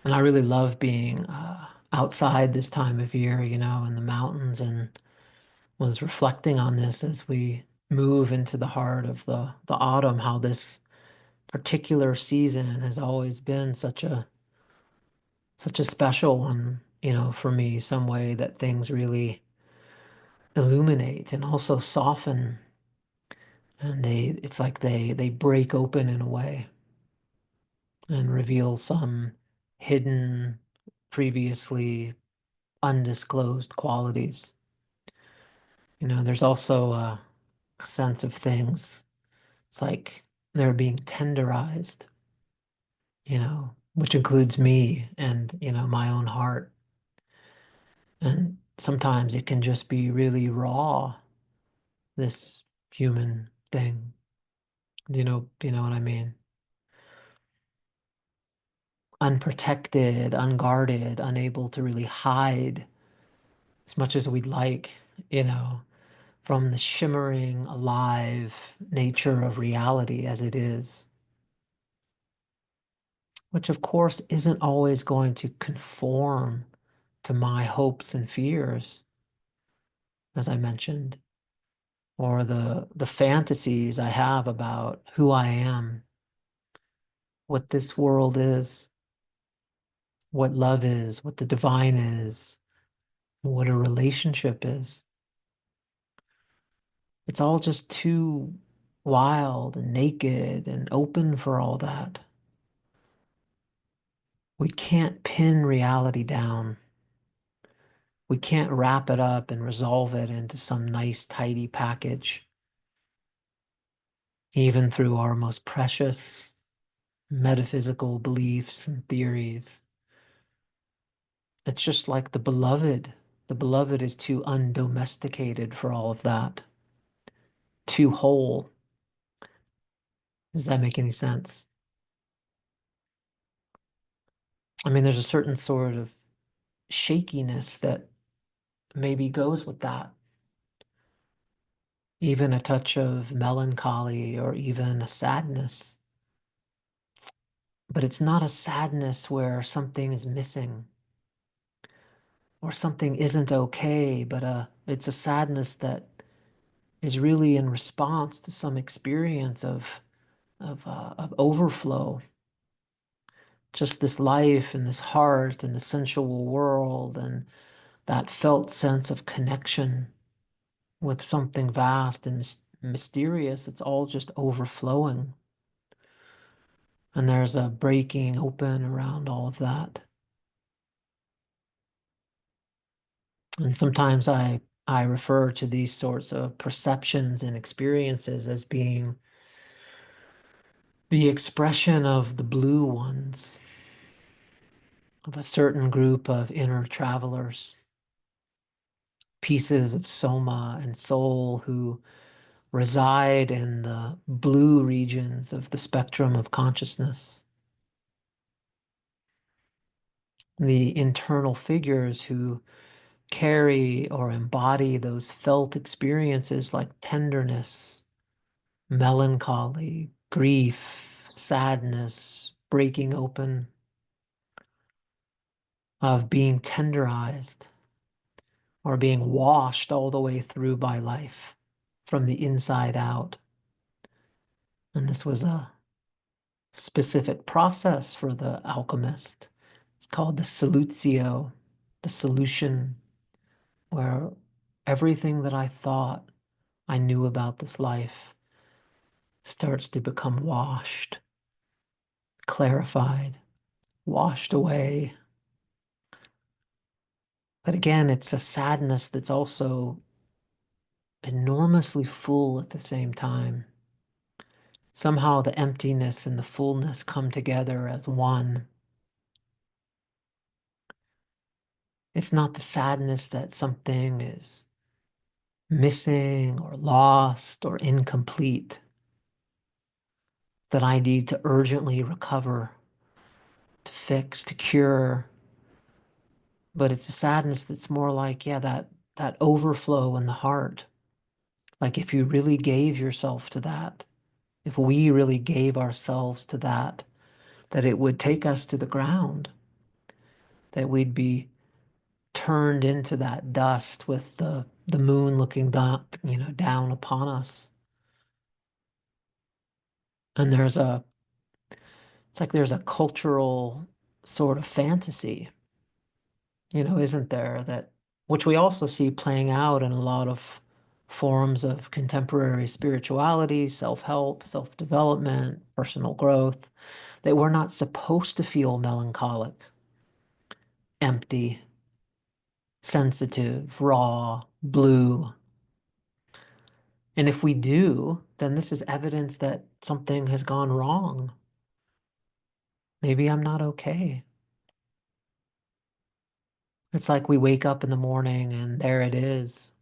And I really love being outside this time of year, in the mountains, and was reflecting on this as we move into the heart of the autumn, how this particular season has always been such a special one, for me, some way that things really illuminate and also soften, and it's like they break open in a way and reveal some hidden, previously undisclosed qualities. There's also a sense of things. It's like they're being tenderized, which includes me and, my own heart. And sometimes it can just be really raw, this human thing. Do you know what I mean? Unprotected, unguarded, unable to really hide as much as we'd like, you know, from the shimmering, alive nature of reality as it is, which of course isn't always going to conform to my hopes and fears, as I mentioned, or the fantasies I have about who I am, what this world is, what love is, what the divine is, what a relationship is. It's all just too wild and naked and open for all that. We can't pin reality down. We can't wrap it up and resolve it into some nice, tidy package, even through our most precious metaphysical beliefs and theories. It's just like the beloved. The beloved is too undomesticated for all of that, too whole. Does that make any sense? I mean, there's a certain sort of shakiness that maybe goes with that. Even a touch of melancholy or even a sadness. But it's not a sadness where something is missing or something isn't okay, but it's a sadness that is really in response to some experience of overflow. Just this life and this heart and the sensual world and that felt sense of connection with something vast and mysterious. It's all just overflowing. And there's a breaking open around all of that. And sometimes I refer to these sorts of perceptions and experiences as being the expression of the blue ones, of a certain group of inner travelers, pieces of soma and soul who reside in the blue regions of the spectrum of consciousness. The internal figures who carry or embody those felt experiences like tenderness, melancholy, grief, sadness, breaking open, of being tenderized or being washed all the way through by life from the inside out. And this was a specific process for the alchemist. It's called the solutio, the solution, where everything that I thought I knew about this life starts to become washed, clarified, washed away. But again, it's a sadness that's also enormously full at the same time. Somehow the emptiness and the fullness come together as one. It's not the sadness that something is missing or lost or incomplete that I need to urgently recover, to fix, to cure. But it's a sadness that's more like, yeah, that overflow in the heart. Like if you really gave yourself to that, if we really gave ourselves to that, that it would take us to the ground. that we'd be turned into that dust with the moon looking down, down upon us. And it's like there's a cultural sort of fantasy, isn't there, that which we also see playing out in a lot of forms of contemporary spirituality, self-help, self-development, personal growth, that we're not supposed to feel melancholic, empty, sensitive, raw, blue. And if we do, then this is evidence that something has gone wrong. Maybe I'm not okay. It's like we wake up in the morning and there it is.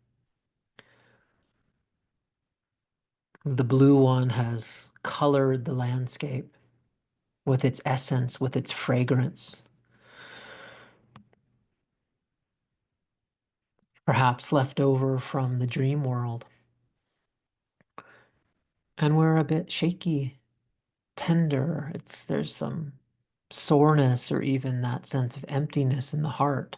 The blue one has colored the landscape with its essence, with its fragrance, perhaps left over from the dream world. And we're a bit shaky, tender. There's some soreness or even that sense of emptiness in the heart.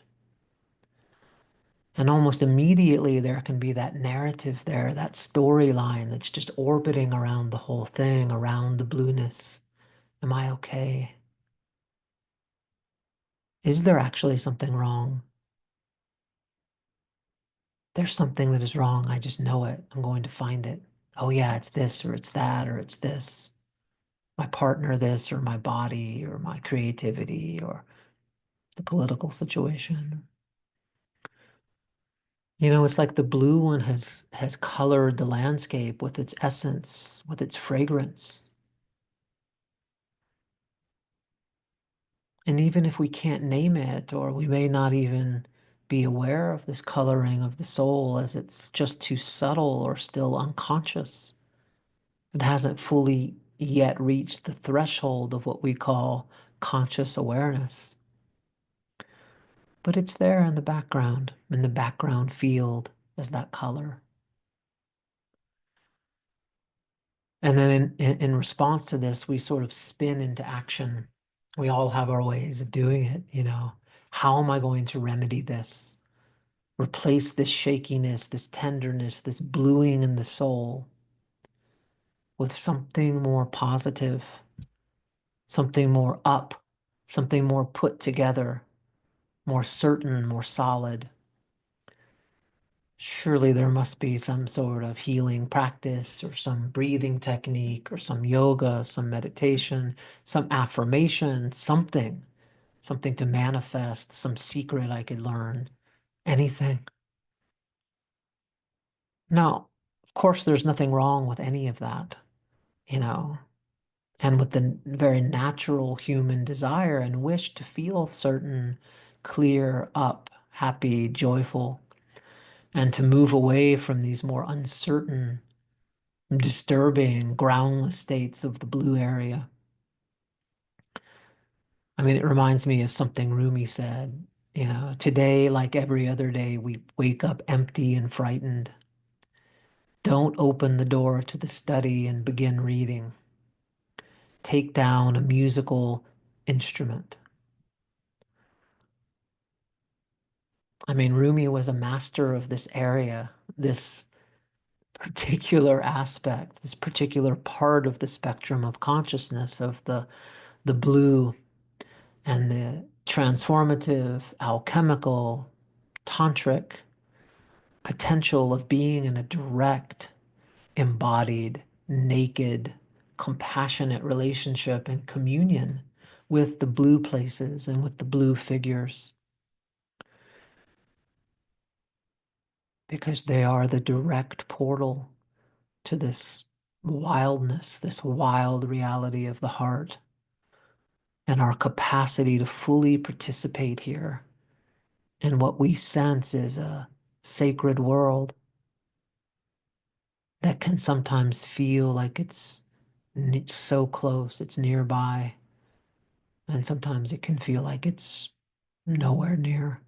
And almost immediately there can be that narrative there, that storyline that's just orbiting around the whole thing, around the blueness. Am I okay? Is there actually something wrong? There's something that is wrong. I just know it. I'm going to find it. Oh yeah, it's this or it's that or it's this. My partner this or my body or my creativity or the political situation. It's like the blue one has colored the landscape with its essence, with its fragrance. And even if we can't name it, or we may not even be aware of this coloring of the soul as it's just too subtle or still unconscious, it hasn't fully yet reached the threshold of what we call conscious awareness. But it's there in the background field as that color. And then in response to this, we sort of spin into action. We all have our ways of doing it. How am I going to remedy this? Replace this shakiness, this tenderness, this bluing in the soul with something more positive, something more up, something more put together, more certain, more solid. Surely there must be some sort of healing practice or some breathing technique or some yoga, some meditation, some affirmation, something to manifest, some secret I could learn, anything. No, of course, there's nothing wrong with any of that, you know, and with the very natural human desire and wish to feel certain, clear, up, happy, joyful, and to move away from these more uncertain, disturbing, groundless states of the blue area. I mean, it reminds me of something Rumi said, today, like every other day, we wake up empty and frightened. Don't open the door to the study and begin reading. Take down a musical instrument. I mean, Rumi was a master of this area, this particular aspect, this particular part of the spectrum of consciousness of the blue and the transformative, alchemical, tantric potential of being in a direct, embodied, naked, compassionate relationship and communion with the blue places and with the blue figures, because they are the direct portal to this wildness, this wild reality of the heart, and our capacity to fully participate here in what we sense is a sacred world that can sometimes feel like it's so close, it's nearby, and sometimes it can feel like it's nowhere near.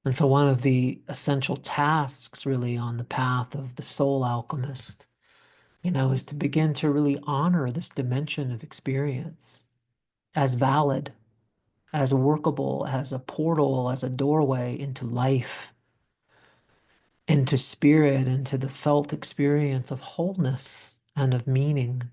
And so one of the essential tasks really on the path of the soul alchemist, is to begin to really honor this dimension of experience as valid, as workable as a portal, as a doorway into life, into spirit, into the felt experience of wholeness and of meaning.